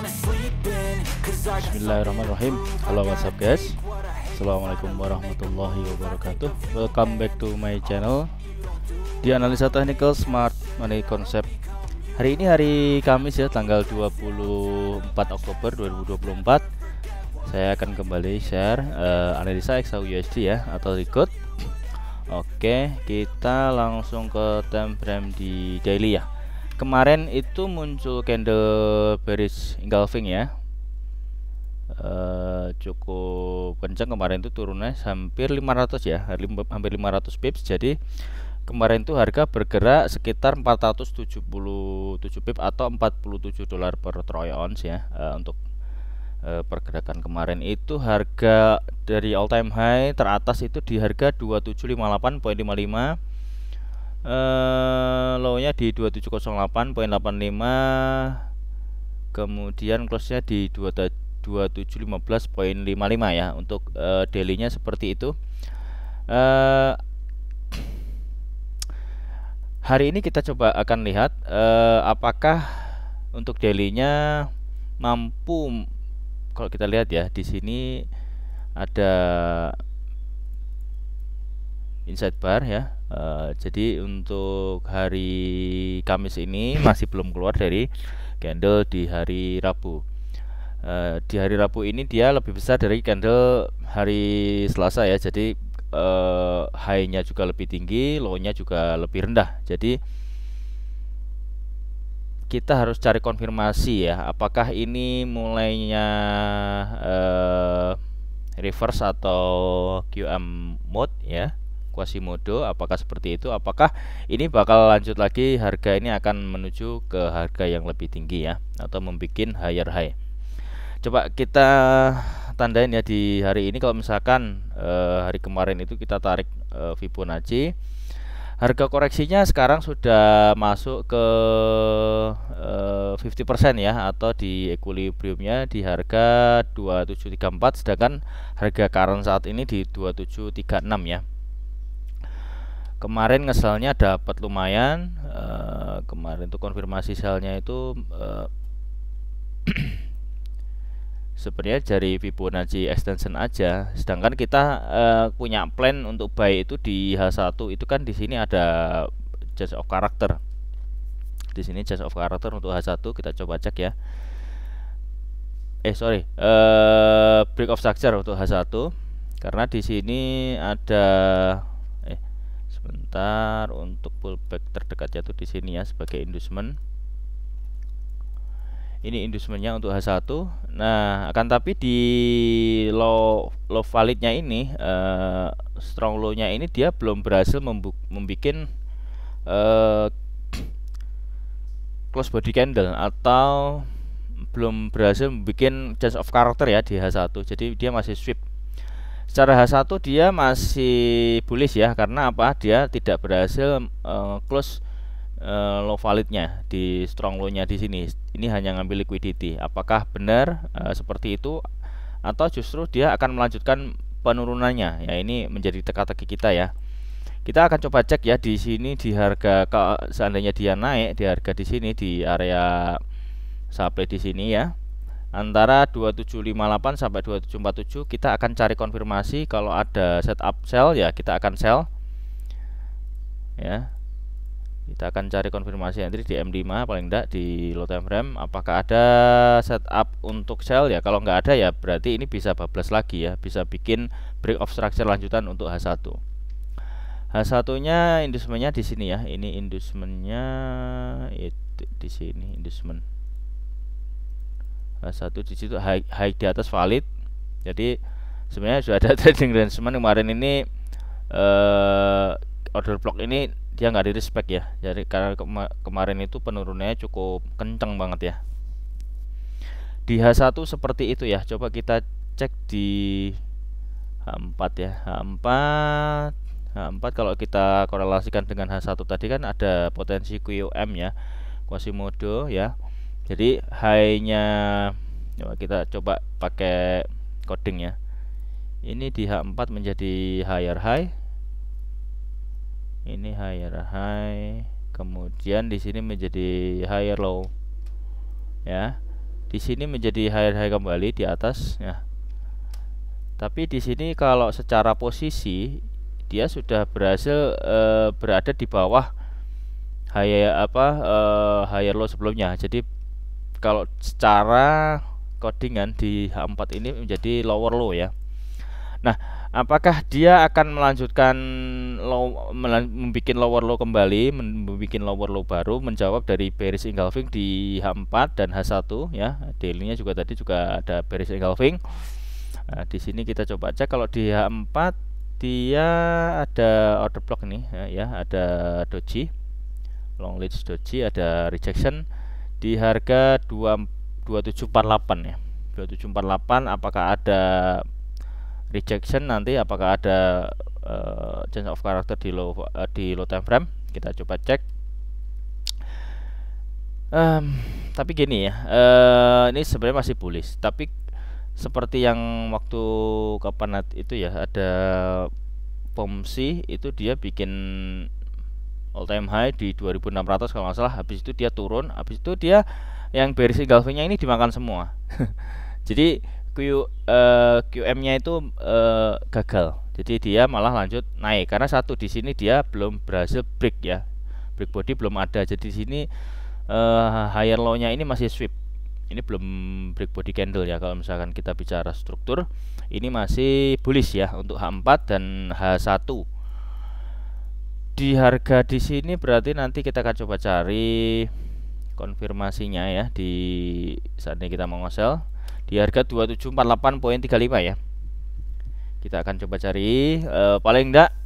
Bismillahirrahmanirrahim. Halo WhatsApp guys, Assalamualaikum warahmatullahi wabarakatuh. Welcome back to my channel di Analisa Technical Smart Money Concept. Hari ini hari Kamis ya, tanggal 24 Oktober 2024. Saya akan kembali share analisa XAUUSD ya, atau record. Oke, kita langsung ke time frame di daily ya. Kemarin itu muncul candle bearish engulfing ya, cukup kencang kemarin itu turunnya hampir 500 ya, hampir 500 pips. Jadi kemarin itu harga bergerak sekitar 477 pip atau 47 dolar per troy ounce ya. Untuk pergerakan kemarin itu harga dari all time high teratas itu di harga 2758.55, low-nya di 2708.85, kemudian close-nya di 2715.55 ya. Untuk daily-nya seperti itu. Hari ini kita coba akan lihat apakah untuk daily-nya mampu. Kalau kita lihat ya, di sini ada inside bar ya. Jadi untuk hari Kamis ini masih belum keluar dari candle di hari Rabu. Di hari Rabu ini dia lebih besar dari candle hari Selasa ya. Jadi high-nya juga lebih tinggi, low-nya juga lebih rendah. Jadi kita harus cari konfirmasi ya, apakah ini mulainya reverse atau QM mode ya, Quasimodo. Apakah seperti itu? Apakah ini bakal lanjut lagi, harga ini akan menuju ke harga yang lebih tinggi ya, atau membuat higher high? Coba kita tandain ya di hari ini. Kalau misalkan hari kemarin itu kita tarik Fibonacci, harga koreksinya sekarang sudah masuk ke 50% ya, atau di equilibriumnya di harga 2734, sedangkan harga current saat ini di 2736 ya. Kemarin ngeselnya dapat lumayan, kemarin tuh konfirmasi selnya itu sebenarnya dari Fibonacci extension aja, sedangkan kita punya plan untuk buy itu di H1 itu kan. Di sini ada change of character, di sini change of character untuk H1 kita coba cek ya. Break of structure untuk H1, karena di sini ada sebentar, untuk pullback terdekatnya tuh di sini ya, sebagai inducement. Ini inducementnya untuk H1. Nah, akan tapi di low validnya ini, strong low-nya ini dia belum berhasil membuat close body candle, atau belum berhasil membuat change of character ya di H1. Jadi dia masih sweep. Secara H1 dia masih bullish ya, karena apa? Dia tidak berhasil close low validnya di strong low-nya di sini. Ini hanya ngambil liquidity. Apakah benar seperti itu, atau justru dia akan melanjutkan penurunannya? Ya, ini menjadi teka-teki kita ya. Kita akan coba cek ya di sini di harga, seandainya dia naik di harga di sini di area supply di sini ya, antara 2758 sampai 2747. Kita akan cari konfirmasi. Kalau ada setup sell ya, kita akan sell ya. Kita akan cari konfirmasi entry di M5 paling enggak di low time frame. Apakah ada setup untuk sell ya? Kalau nggak ada ya berarti ini bisa bablas lagi ya, bisa bikin break of structure lanjutan untuk H1. H1-nya inducementnya di sini ya. Ini inducementnya itu di sini, inducement H1 di situ, high di atas valid. Jadi sebenarnya sudah ada trading arrangement kemarin ini. Order block ini dia nggak di respect ya, jadi karena kemarin itu penurunannya cukup kencang banget ya. Di H1 seperti itu ya. Coba kita cek di H4 ya. H4 kalau kita korelasikan dengan H1 tadi kan ada potensi QM ya, Quasimodo ya. Jadi high-nya kita coba pakai coding ya. Ini di H4 menjadi higher high. Ini higher high, kemudian di sini menjadi higher low ya. Di sini menjadi high kembali di atas ya. Tapi di sini kalau secara posisi dia sudah berhasil berada di bawah higher low sebelumnya. Jadi kalau secara codingan di H4 ini menjadi lower low ya. Nah, apakah dia akan melanjutkan membuat lower low kembali, membuat lower low baru, menjawab dari bearish engulfing di H4 dan H1 ya. Daily-nya juga tadi juga ada bearish engulfing. Nah, di sini kita coba cek kalau di H4 dia ada order block nih ya, ada doji, long leads doji, ada rejection di harga 2748 ya. 2748 apakah ada rejection nanti, apakah ada change of character di low time frame, kita coba cek. Tapi gini ya, ini sebenarnya masih bullish, tapi seperti yang waktu kapan itu ya, ada POMC itu dia bikin all time high di 2600 kalau nggak salah. Habis itu dia turun, habis itu dia yang bearish engulfing-nya ini dimakan semua. Jadi QM-nya itu gagal. Jadi dia malah lanjut naik karena satu di sini dia belum berhasil break ya. Break body belum ada. Jadi di sini higher low-nya ini masih sweep. Ini belum break body candle ya. Kalau misalkan kita bicara struktur, ini masih bullish ya untuk H4 dan H1. Di harga di sini berarti nanti kita akan coba cari konfirmasinya ya di saatnya kita mau nge-sell di harga 2748.35 ya. Kita akan coba cari paling enggak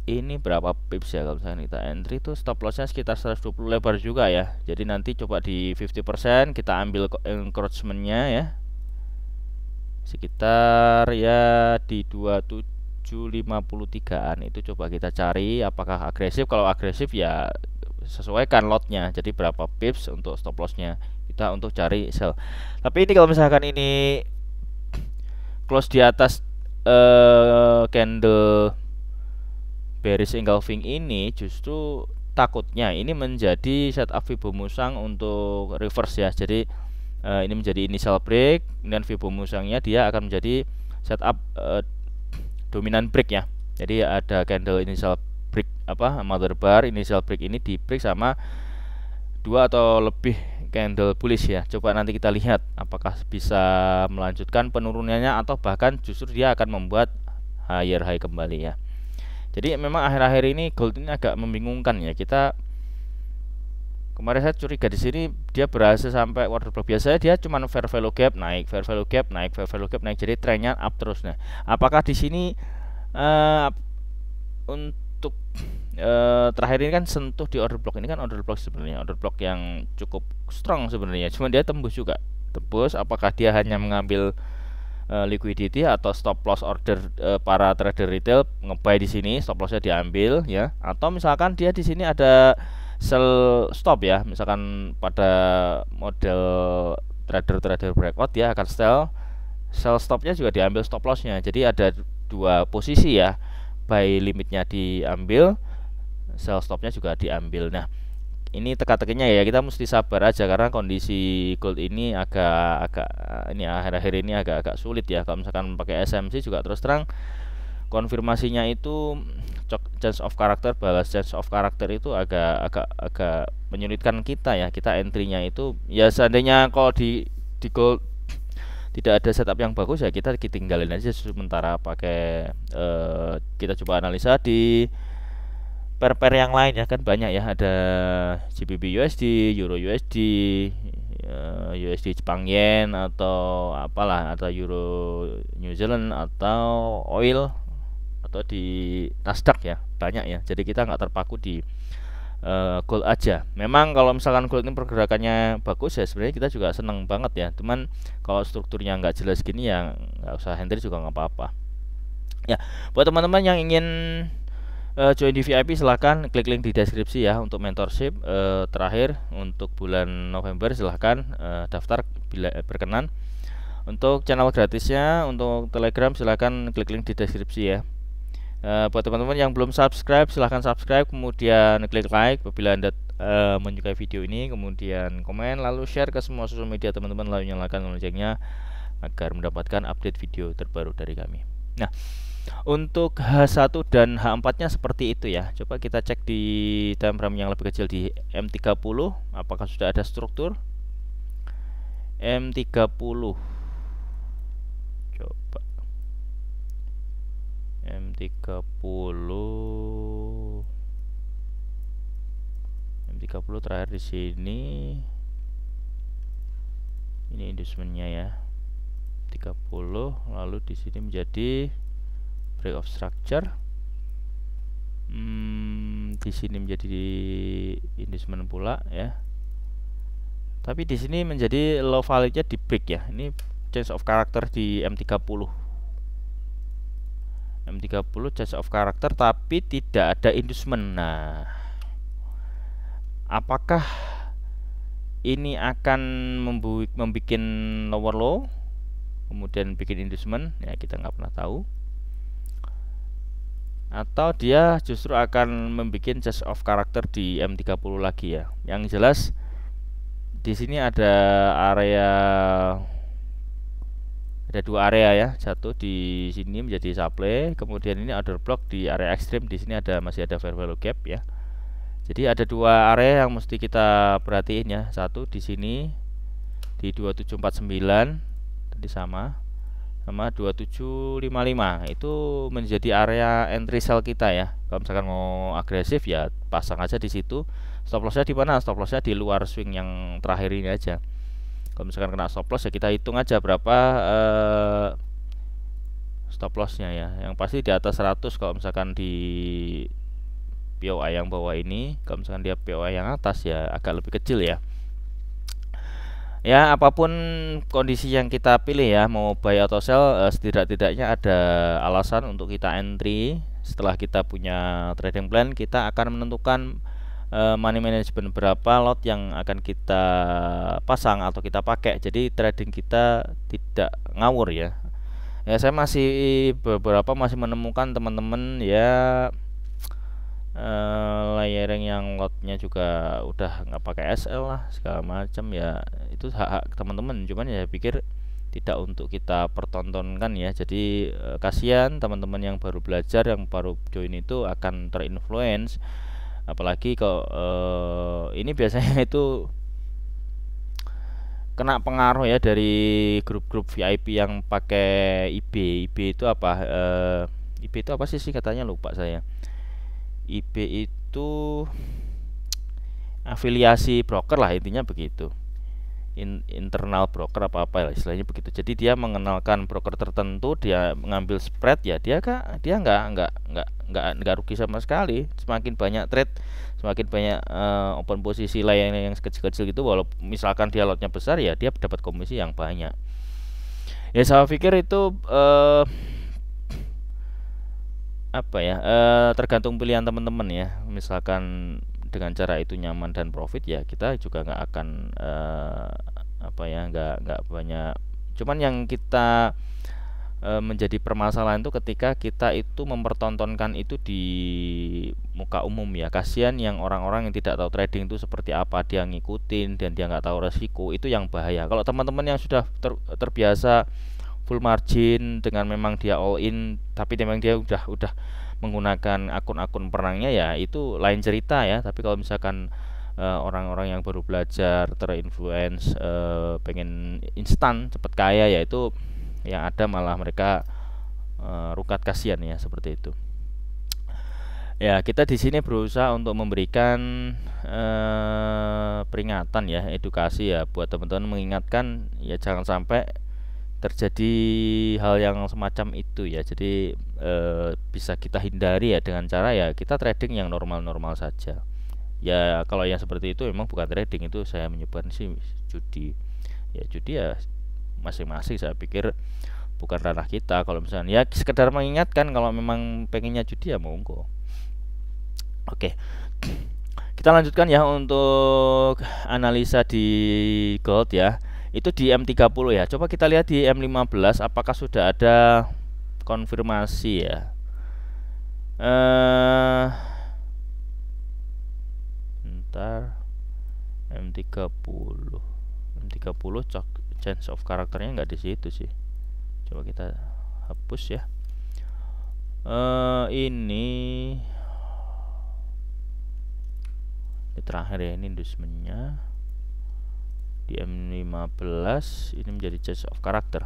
ini berapa pips ya. Kalau misalnya kita entry tuh stop lossnya sekitar 120 lebar juga ya. Jadi nanti coba di 50% kita ambil encroachmentnya ya, sekitar ya di 2753an. Itu coba kita cari apakah agresif. Kalau agresif ya sesuaikan lotnya, jadi berapa pips untuk stop lossnya kita untuk cari sell. Tapi ini kalau misalkan ini close di atas candle bearish engulfing ini, justru takutnya ini menjadi setup Fibonacci untuk reverse ya. Jadi ini menjadi initial break, kemudian Fibonacci-nya dia akan menjadi setup dominan break ya. Jadi ada candle initial break mother bar, initial break ini di break sama 2 atau lebih candle bullish ya. Coba nanti kita lihat apakah bisa melanjutkan penurunannya atau bahkan justru dia akan membuat higher high kembali ya. Jadi memang akhir-akhir ini gold ini agak membingungkan ya. Kita kemarin saya curiga di sini dia berhasil sampai order block. Biasanya dia cuma fair value gap naik, fair value gap naik, fair value gap naik. Jadi trennya up terus. Nah, apakah di sini untuk terakhir ini kan sentuh di order block, ini kan order block sebenarnya, order block yang cukup strong sebenarnya. Cuma dia tembus juga. Tembus, apakah dia hanya mengambil liquidity atau stop loss order para trader retail nge-buy di sini, stop lossnya diambil ya, atau misalkan dia di sini ada sell stop ya, misalkan pada model trader breakout dia akan sell stopnya juga diambil, stop lossnya. Jadi ada dua posisi ya, buy limitnya diambil, sell stopnya juga diambil. Nah, ini teka-tekinya ya, kita mesti sabar aja karena kondisi gold ini agak ini akhir-akhir ini agak sulit ya. Kalau misalkan pakai SMC juga terus terang konfirmasinya itu change of character, balas change of character itu agak menyulitkan kita ya. Kita entry-nya itu ya seandainya kalau di gold tidak ada setup yang bagus ya kita tinggalin aja sementara, pakai kita coba analisa di pair yang lain ya, kan banyak ya, ada GBP USD, Euro USD, USD Jepang Yen atau apalah, atau Euro New Zealand atau oil atau di Nasdaq ya, banyak ya. Jadi kita nggak terpaku di gold aja. Memang kalau misalkan gold ini pergerakannya bagus ya sebenarnya kita juga seneng banget ya. Cuman kalau strukturnya nggak jelas gini ya nggak usah entry juga nggak apa-apa. Ya, buat teman-teman yang ingin join di VIP silahkan klik link di deskripsi ya untuk mentorship. Terakhir untuk bulan November silahkan daftar bila berkenan. Untuk channel gratisnya untuk Telegram silahkan klik link di deskripsi ya. Buat teman-teman yang belum subscribe silahkan subscribe, kemudian klik like apabila Anda menyukai video ini, kemudian komen, lalu share ke semua sosial media teman-teman, lalu nyalakan loncengnya agar mendapatkan update video terbaru dari kami. Nah, untuk H1 dan H4-nya seperti itu ya. Coba kita cek di time frame yang lebih kecil di M30, apakah sudah ada struktur. M30. Coba. M30. M30 terakhir di sini. Ini inducementnya ya. 30, lalu di sini menjadi break of structure. Di sini menjadi inducement pula ya. Tapi di sini menjadi low value-nya di break ya. Ini change of character di M30. M30 change of character tapi tidak ada inducement. Nah, apakah ini akan membuat lower low kemudian bikin inducement? Ya, kita nggak pernah tahu. Atau dia justru akan membuat change of character di M30 lagi ya. Yang jelas di sini ada dua area ya. Satu di sini menjadi supply, kemudian ini order block di area ekstrim. Di sini masih ada fair value gap ya. Jadi ada dua area yang mesti kita perhatiin ya. Satu di sini di 2749 tadi sama 2755 itu menjadi area entry sell kita ya. Kalau misalkan mau agresif ya pasang aja di situ. Stop lossnya di mana? Stop lossnya di luar swing yang terakhir ini aja. Kalau misalkan kena stop loss ya kita hitung aja berapa stop lossnya ya. Yang pasti di atas 100 kalau misalkan di POI yang bawah ini. Kalau misalkan dia POI yang atas ya agak lebih kecil ya. Ya, apapun kondisi yang kita pilih ya, mau buy atau sell, setidak-tidaknya ada alasan untuk kita entry. Setelah kita punya trading plan, kita akan menentukan money management berapa lot yang akan kita pasang atau kita pakai. Jadi trading kita tidak ngawur ya. Ya, saya masih beberapa masih menemukan teman-teman ya layering yang lotnya juga udah nggak pakai SL lah segala macam ya, itu hak teman-teman. Cuman ya pikir tidak untuk kita pertontonkan ya. Jadi kasihan teman-teman yang baru belajar, yang baru join itu akan terinfluence. Apalagi kalau ini biasanya itu kena pengaruh ya dari grup-grup VIP yang pakai IB. IB itu apa? IB itu apa sih katanya, lupa saya. IB itu afiliasi broker lah, intinya begitu. Internal broker apa istilahnya begitu. Jadi dia mengenalkan broker tertentu, dia mengambil spread ya, dia nggak rugi sama sekali. Semakin banyak trade, semakin banyak open posisi lain yang kecil-kecil gitu, walaupun misalkan dia lotnya besar ya dia dapat komisi yang banyak. Ya saya pikir itu tergantung pilihan teman-teman ya. Misalkan dengan cara itu nyaman dan profit ya kita juga nggak akan nggak banyak. Cuman yang kita menjadi permasalahan itu ketika kita itu mempertontonkan itu di muka umum ya. Kasihan yang orang-orang yang tidak tahu trading itu seperti apa, dia ngikutin dan dia nggak tahu resiko, itu yang bahaya. Kalau teman-teman yang sudah terbiasa full margin dengan memang dia all in, tapi memang dia udah menggunakan akun-akun perangnya ya, itu lain cerita ya. Tapi kalau misalkan orang-orang yang baru belajar terinfluence, pengen instan cepet kaya ya, itu yang ada malah mereka rukat, kasihan ya seperti itu. Ya, kita di sini berusaha untuk memberikan peringatan ya, edukasi ya buat teman-teman, mengingatkan ya jangan sampai terjadi hal yang semacam itu ya. Jadi bisa kita hindari ya dengan cara ya kita trading yang normal-normal saja. Ya kalau yang seperti itu memang bukan trading, itu saya menyebutkan sih judi. Ya judi ya masing-masing, saya pikir bukan ranah kita. Kalau misalnya ya sekedar mengingatkan, kalau memang pengennya judi ya monggo. Oke. Kita lanjutkan ya untuk analisa di gold ya. Itu di M30 ya. Coba kita lihat di M15 apakah sudah ada konfirmasi ya. sebentar. M30 change of karakternya nggak di situ sih. Coba kita hapus ya. Ini terakhir ya, ini inducementnya di M15 ini menjadi change of character.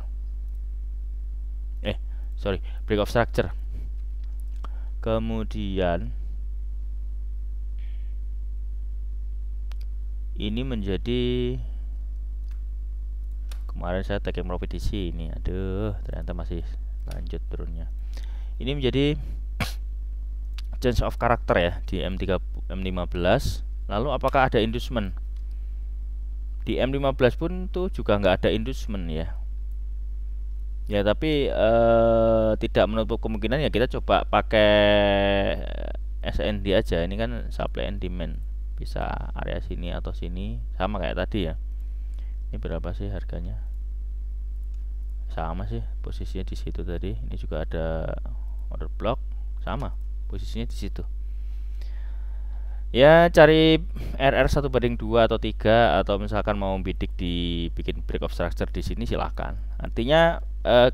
Break of structure. Kemudian ini menjadi, kemarin saya taking profit di sini, aduh ternyata masih lanjut turunnya. Ini menjadi change of character ya di M15. Lalu apakah ada inducement? Di M15 pun tuh juga nggak ada inducement ya. Ya tapi tidak menutup kemungkinan ya kita coba pakai SND aja. Ini kan supply and demand, bisa area sini atau sini, sama kayak tadi ya. Ini berapa sih harganya? Sama sih posisinya di situ tadi. Ini juga ada order block, sama posisinya di situ. Ya cari RR 1/2 atau 3, atau misalkan mau bidik dibikin break of structure di sini silahkan. Artinya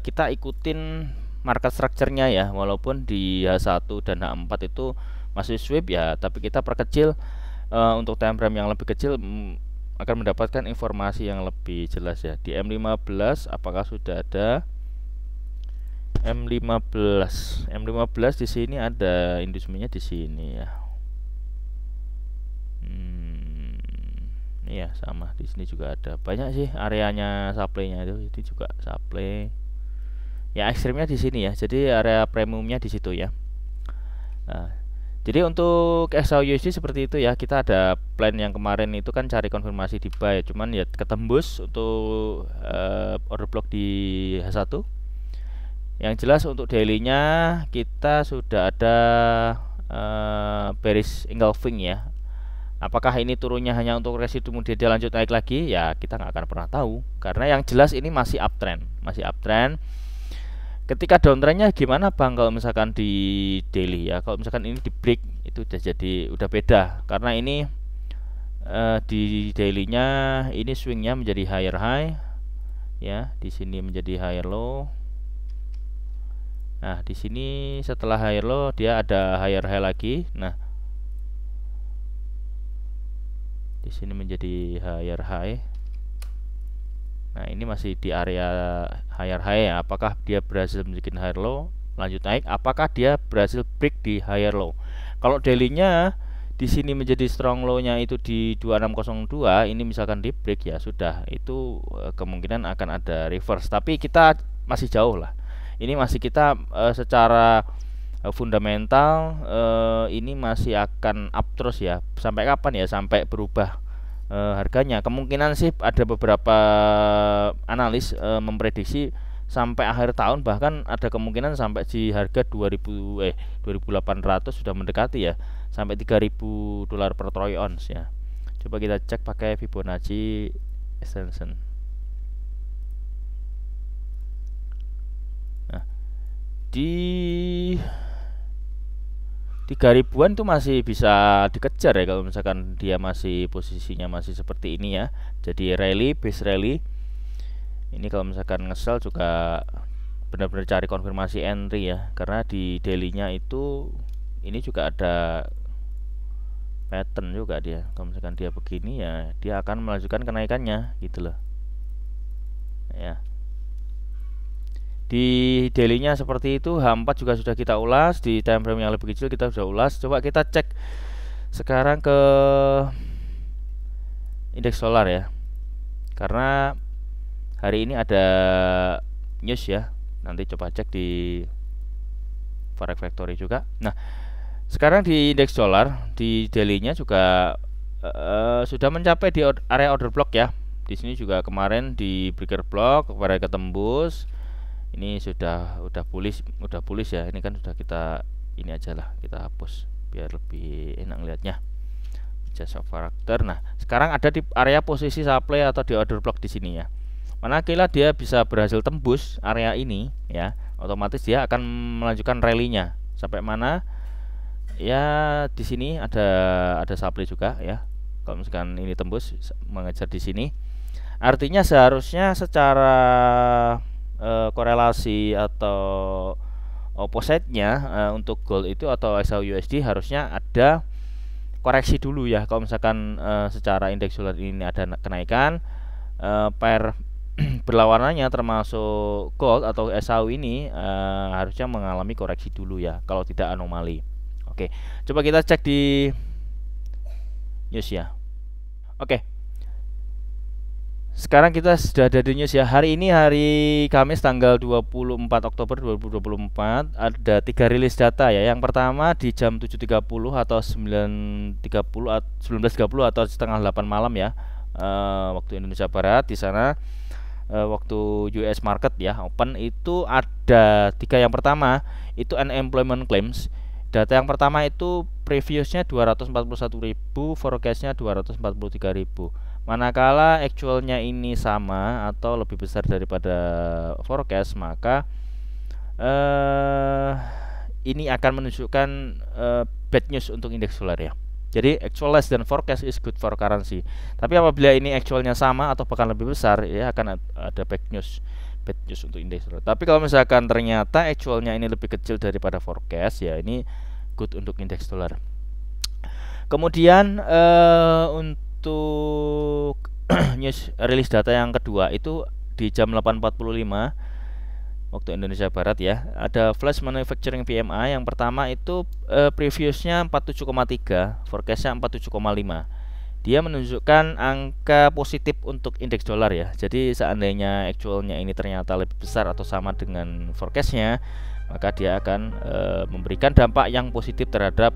kita ikutin market structure-nya ya, walaupun di H1 dan H4 itu masih sweep ya, tapi kita perkecil untuk time frame yang lebih kecil akan mendapatkan informasi yang lebih jelas ya. Di M15 apakah sudah ada M15? M15 di sini ada inducementnya di sini ya. Iya sama, di sini juga ada banyak sih areanya supply-nya itu juga supply. Ya ekstrimnya di sini ya, jadi area premiumnya di situ ya. Nah, jadi untuk XAUUSD seperti itu ya. Kita ada plan yang kemarin itu kan cari konfirmasi di buy, cuman ya ketembus untuk order block di H1. Yang jelas untuk daily-nya kita sudah ada bearish engulfing ya. Apakah ini turunnya hanya untuk residu kemudian dia lanjut naik lagi? Ya kita nggak akan pernah tahu, karena yang jelas ini masih uptrend, Ketika downtrendnya gimana bang? Kalau misalkan di daily ya, kalau misalkan ini di break itu udah beda, karena ini di daily-nya ini swingnya menjadi higher high ya, di sini menjadi higher low. Nah di sini setelah higher low dia ada higher high lagi. Nah di sini menjadi higher high. Nah ini masih di area higher high ya. Apakah dia berhasil bikin higher low lanjut naik? Apakah dia berhasil break di higher low? Kalau daily-nya di sini menjadi strong low-nya itu di 2602, ini misalkan di break ya sudah, itu kemungkinan akan ada reverse. Tapi kita masih jauh lah. Ini masih kita secara fundamental ini masih akan up terus ya. Sampai kapan ya? Sampai berubah harganya. Kemungkinan sih ada beberapa analis memprediksi sampai akhir tahun, bahkan ada kemungkinan sampai di harga 2800 sudah mendekati ya, sampai 3000 dolar per troy ounce ya. Coba kita cek pakai Fibonacci extension. Nah, di 3000-an itu masih bisa dikejar ya kalau misalkan dia masih posisinya masih seperti ini ya. Jadi rally, base rally. Ini kalau misalkan ngesel juga benar-benar cari konfirmasi entry ya, karena di daily-nya itu ini juga ada pattern juga dia. Kalau misalkan dia begini ya, dia akan melanjutkan kenaikannya gitu loh. Ya. Di daily-nya seperti itu. H4 juga sudah kita ulas, di time frame yang lebih kecil kita sudah ulas. Coba kita cek sekarang ke indeks solar ya, karena hari ini ada news ya. Nanti coba cek di Forex Factory juga. Nah sekarang di indeks solar di daily-nya juga sudah mencapai di area order block ya. Di sini juga kemarin di breaker block pada ketembus. Ini sudah bullish ya. Ini kan sudah kita ini aja lah, kita hapus biar lebih enak lihatnya. Change of character. Nah sekarang ada di area posisi supply atau di order block di sini ya. Manakala dia bisa berhasil tembus area ini ya, otomatis dia akan melanjutkan rally-nya sampai mana ya. Di sini ada supply juga ya, Kalau misalkan ini tembus mengejar di sini, artinya seharusnya secara korelasi atau opposite-nya untuk gold itu atau XAUUSD harusnya ada koreksi dulu ya. Kalau misalkan secara indeks dolar ini ada kenaikan, pair berlawanannya termasuk gold atau SAU ini harusnya mengalami koreksi dulu ya, kalau tidak anomali. Oke, coba kita cek di news ya. Oke, sekarang kita sudah ada di news ya. Hari ini hari Kamis tanggal 24 Oktober 2024 ada 3 rilis data ya. Yang pertama di jam 7.30 atau 19.30 atau setengah 8 malam ya, waktu Indonesia Barat. Di sana waktu US market ya open itu ada 3. Yang pertama itu unemployment claims. Data yang pertama itu previousnya 241.000, forecastnya 243.000. Manakala actualnya ini sama atau lebih besar daripada forecast, maka ini akan menunjukkan bad news untuk indeks dolar ya. Jadi actual less than forecast is good for currency. Tapi apabila ini actualnya sama atau bahkan lebih besar, ya akan ada bad news untuk indeks dolar. Tapi kalau misalkan ternyata actualnya ini lebih kecil daripada forecast, ya ini good untuk indeks dolar. Kemudian untuk news rilis data yang kedua itu di jam 8.45 waktu Indonesia Barat ya, ada flash manufacturing PMI. Yang pertama itu previousnya 47,3, forecastnya 47,5. Dia menunjukkan angka positif untuk indeks dolar ya. Jadi seandainya actualnya ini ternyata lebih besar atau sama dengan forecastnya, maka dia akan memberikan dampak yang positif terhadap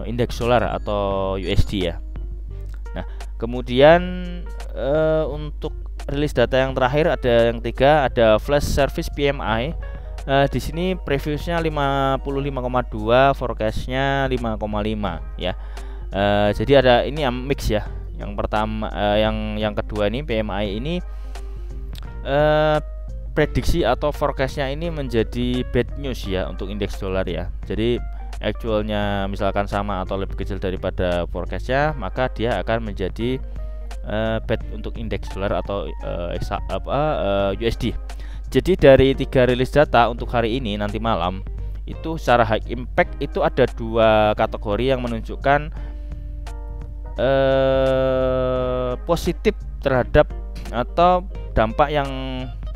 indeks dolar atau USD ya. Nah, kemudian untuk rilis data yang terakhir ada yang 3, ada flash service PMI. Di sini previousnya 55,2, forecastnya 5,5 ya. Jadi ada ini yang mix ya. Yang pertama, yang kedua ini PMI ini prediksi atau forecastnya ini menjadi bad news ya untuk indeks dolar ya. Jadi actualnya misalkan sama atau lebih kecil daripada forecastnya, maka dia akan menjadi bad untuk indeks dolar atau USD. Jadi dari 3 rilis data untuk hari ini nanti malam itu secara high impact itu ada 2 kategori yang menunjukkan positif terhadap atau dampak yang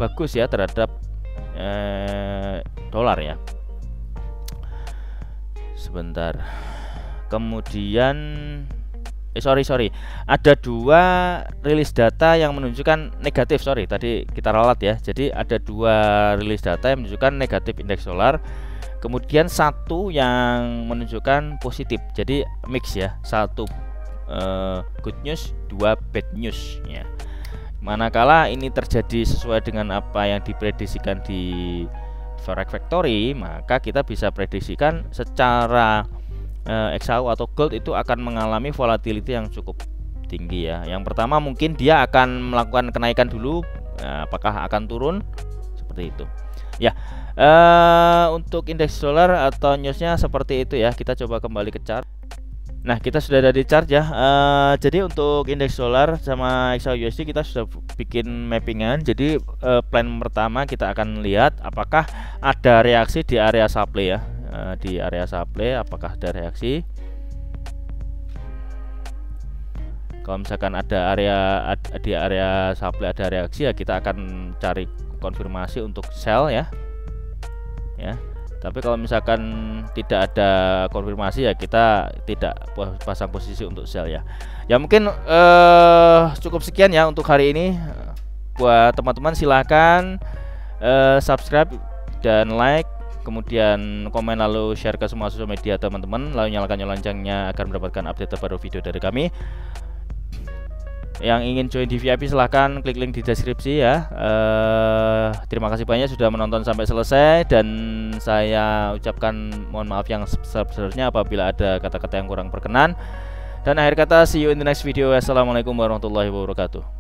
bagus ya terhadap dolar ya. Sebentar. Kemudian ada 2 rilis data yang menunjukkan negatif. Tadi kita ralat ya. Jadi ada 2 rilis data yang menunjukkan negatif indeks dolar. Kemudian 1 yang menunjukkan positif. Jadi mix ya. 1 good news, 2 bad news ya. Manakala ini terjadi sesuai dengan apa yang diprediksikan di Forex Factory, maka kita bisa prediksikan secara XAU atau gold itu akan mengalami volatility yang cukup tinggi ya. Yang pertama mungkin dia akan melakukan kenaikan dulu, apakah akan turun seperti itu ya. Untuk indeks dolar atau newsnya seperti itu ya. Kita coba kembali ke chart. Nah, kita sudah ada di chart ya. Jadi untuk indeks dolar sama XAUUSD kita sudah bikin mappingan. Jadi plan pertama kita akan lihat apakah ada reaksi di area supply ya. Di area supply apakah ada reaksi. Kalau misalkan ada di area supply ada reaksi ya, kita akan cari konfirmasi untuk sell ya. Tapi kalau misalkan tidak ada konfirmasi ya, kita tidak pasang posisi untuk sell ya. Ya mungkin cukup sekian ya untuk hari ini. Buat teman-teman silahkan subscribe dan like, kemudian komen lalu share ke semua sosial media teman-teman, lalu nyalakan loncengnya agar mendapatkan update terbaru video dari kami. Yang ingin join di VIP silahkan klik link di deskripsi ya. Terima kasih banyak sudah menonton sampai selesai, dan saya ucapkan mohon maaf yang sebesar-besarnya apabila ada kata-kata yang kurang berkenan. Dan akhir kata, see you in the next video. Assalamualaikum warahmatullahi wabarakatuh.